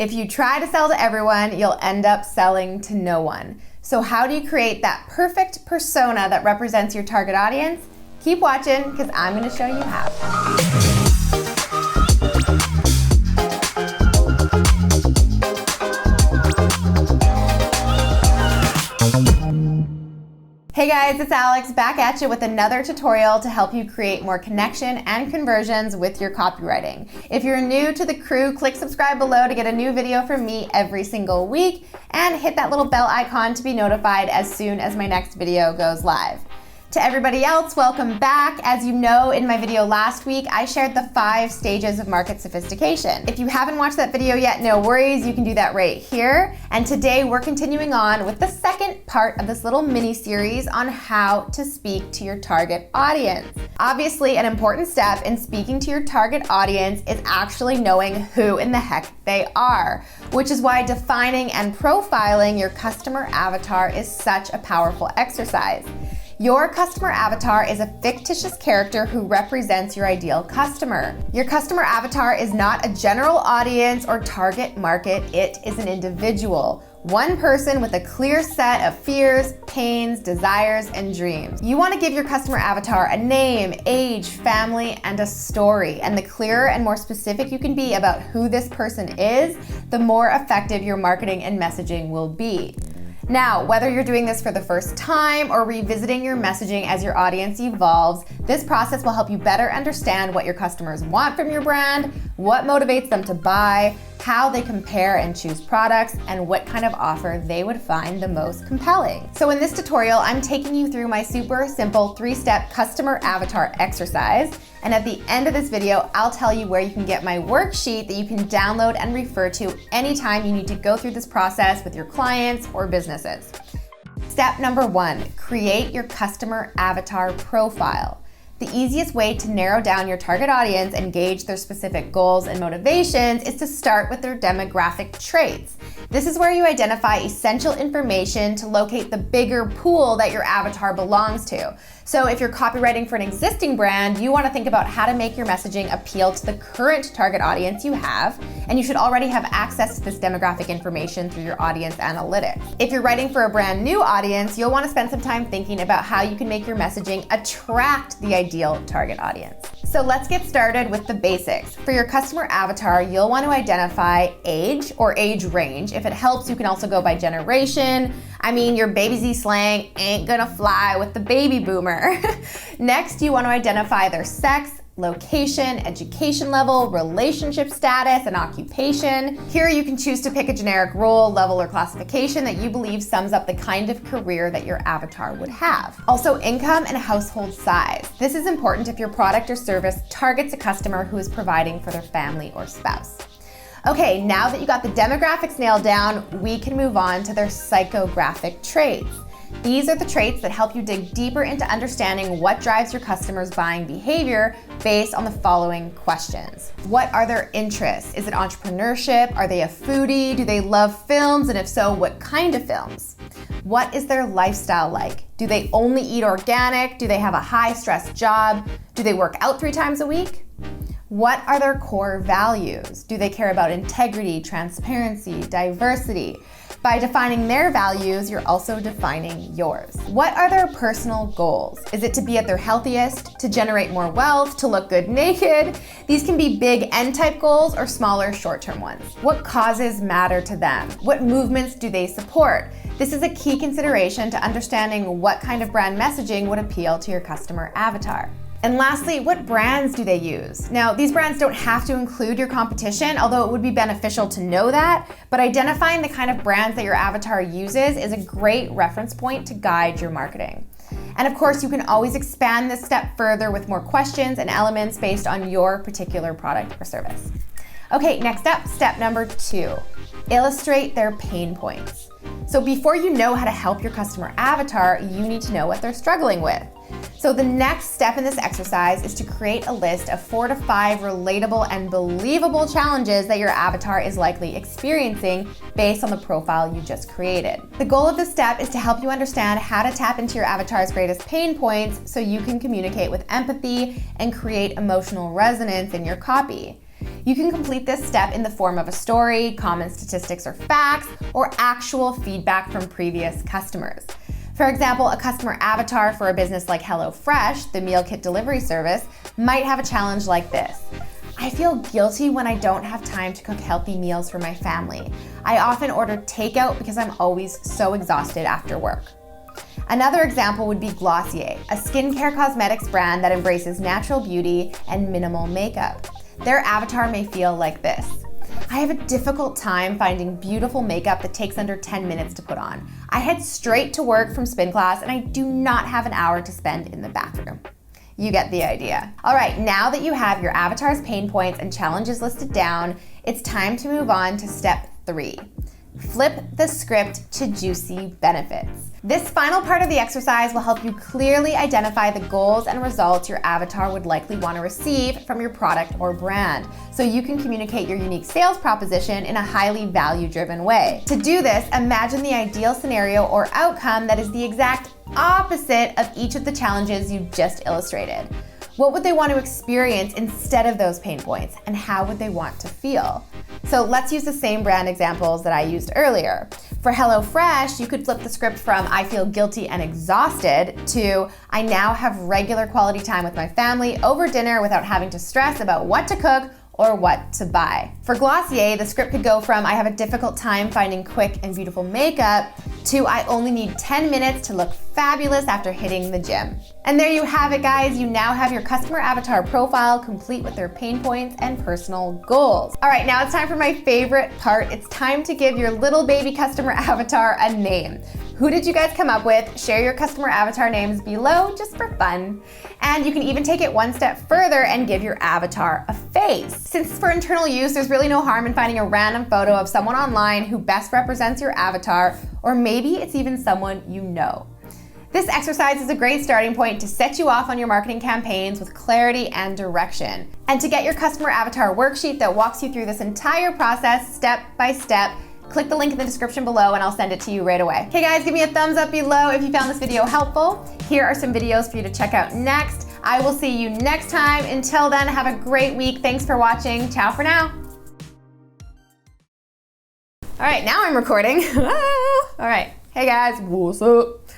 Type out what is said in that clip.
If you try to sell to everyone, you'll end up selling to no one. So how do you create that perfect persona that represents your target audience? Keep watching because I'm going to show you how. Hey guys, it's Alex back at you with another tutorial to help you create more connection and conversions with your copywriting. If you're new to the crew, click subscribe below to get a new video from me every single week and hit that little bell icon to be notified as soon as my next video goes live. To everybody else, welcome back. As you know, in my video last week, I shared the 5 stages of market sophistication. If you haven't watched that video yet, no worries, you can do that right here. And today we're continuing on with the second part of this little mini series on how to speak to your target audience. Obviously, an important step in speaking to your target audience is actually knowing who in the heck they are, which is why defining and profiling your customer avatar is such a powerful exercise. Your customer avatar is a fictitious character who represents your ideal customer. Your customer avatar is not a general audience or target market, it is an individual. One person with a clear set of fears, pains, desires, and dreams. You want to give your customer avatar a name, age, family, and a story. And the clearer and more specific you can be about who this person is, the more effective your marketing and messaging will be. Now, whether you're doing this for the first time or revisiting your messaging as your audience evolves, this process will help you better understand what your customers want from your brand, what motivates them to buy, how they compare and choose products, and what kind of offer they would find the most compelling. So in this tutorial, I'm taking you through my super simple 3-step customer avatar exercise. And at the end of this video, I'll tell you where you can get my worksheet that you can download and refer to anytime you need to go through this process with your clients or businesses. Step number 1, create your customer avatar profile. The easiest way to narrow down your target audience and gauge their specific goals and motivations is to start with their demographic traits. This is where you identify essential information to locate the bigger pool that your avatar belongs to. So if you're copywriting for an existing brand, you want to think about how to make your messaging appeal to the current target audience you have, and you should already have access to this demographic information through your audience analytics. If you're writing for a brand new audience, you'll want to spend some time thinking about how you can make your messaging attract the ideal target audience. So let's get started with the basics. For your customer avatar, you'll want to identify age or age range. If it helps, you can also go by generation. I mean, your Baby Z slang ain't gonna fly with the baby boomer. Next, you want to identify their sex, location, education level, relationship status, and occupation. Here you can choose to pick a generic role, level, or classification that you believe sums up the kind of career that your avatar would have. Also, income and household size. This is important if your product or service targets a customer who is providing for their family or spouse. Okay, now that you got the demographics nailed down, we can move on to their psychographic traits. These are the traits that help you dig deeper into understanding what drives your customers' buying behavior based on the following questions. What are their interests? Is it entrepreneurship? Are they a foodie? Do they love films? And if so, what kind of films? What is their lifestyle like? Do they only eat organic? Do they have a high-stress job? Do they work out 3 times a week? What are their core values? Do they care about integrity, transparency, diversity? By defining their values, you're also defining yours. What are their personal goals? Is it to be at their healthiest, to generate more wealth, to look good naked? These can be big N-type goals or smaller short-term ones. What causes matter to them? What movements do they support? This is a key consideration to understanding what kind of brand messaging would appeal to your customer avatar. And lastly, what brands do they use? Now, these brands don't have to include your competition, although it would be beneficial to know that, but identifying the kind of brands that your avatar uses is a great reference point to guide your marketing. And of course, you can always expand this step further with more questions and elements based on your particular product or service. Okay, next up, step number 2, illustrate their pain points. So before you know how to help your customer avatar, you need to know what they're struggling with. So the next step in this exercise is to create a list of 4 to 5 relatable and believable challenges that your avatar is likely experiencing based on the profile you just created. The goal of this step is to help you understand how to tap into your avatar's greatest pain points so you can communicate with empathy and create emotional resonance in your copy. You can complete this step in the form of a story, common statistics or facts, or actual feedback from previous customers. For example, a customer avatar for a business like HelloFresh, the meal kit delivery service, might have a challenge like this. I feel guilty when I don't have time to cook healthy meals for my family. I often order takeout because I'm always so exhausted after work. Another example would be Glossier, a skincare cosmetics brand that embraces natural beauty and minimal makeup. Their avatar may feel like this. I have a difficult time finding beautiful makeup that takes under 10 minutes to put on. I head straight to work from spin class and I do not have an hour to spend in the bathroom. You get the idea. All right, now that you have your avatar's pain points and challenges listed down, it's time to move on to step 3. Flip the script to juicy benefits. This final part of the exercise will help you clearly identify the goals and results your avatar would likely want to receive from your product or brand, so you can communicate your unique sales proposition in a highly value-driven way. To do this, imagine the ideal scenario or outcome that is the exact opposite of each of the challenges you just illustrated. What would they want to experience instead of those pain points, and how would they want to feel? So let's use the same brand examples that I used earlier. For HelloFresh, you could flip the script from I feel guilty and exhausted to I now have regular quality time with my family over dinner without having to stress about what to cook or what to buy. For Glossier, the script could go from I have a difficult time finding quick and beautiful makeup to I only need 10 minutes to look fabulous after hitting the gym. And there you have it, guys. You now have your customer avatar profile complete with their pain points and personal goals. All right, now it's time for my favorite part. It's time to give your little baby customer avatar a name. Who did you guys come up with? Share your customer avatar names below just for fun. And you can even take it one step further and give your avatar a face. Since for internal use, there's really no harm in finding a random photo of someone online who best represents your avatar, or maybe it's even someone you know. This exercise is a great starting point to set you off on your marketing campaigns with clarity and direction. And to get your customer avatar worksheet that walks you through this entire process step by step, click the link in the description below and I'll send it to you right away. Okay guys, give me a thumbs up below if you found this video helpful. Here are some videos for you to check out next. I will see you next time. Until then, have a great week. Thanks for watching. Ciao for now. All right, now I'm recording. All right, hey guys, what's up?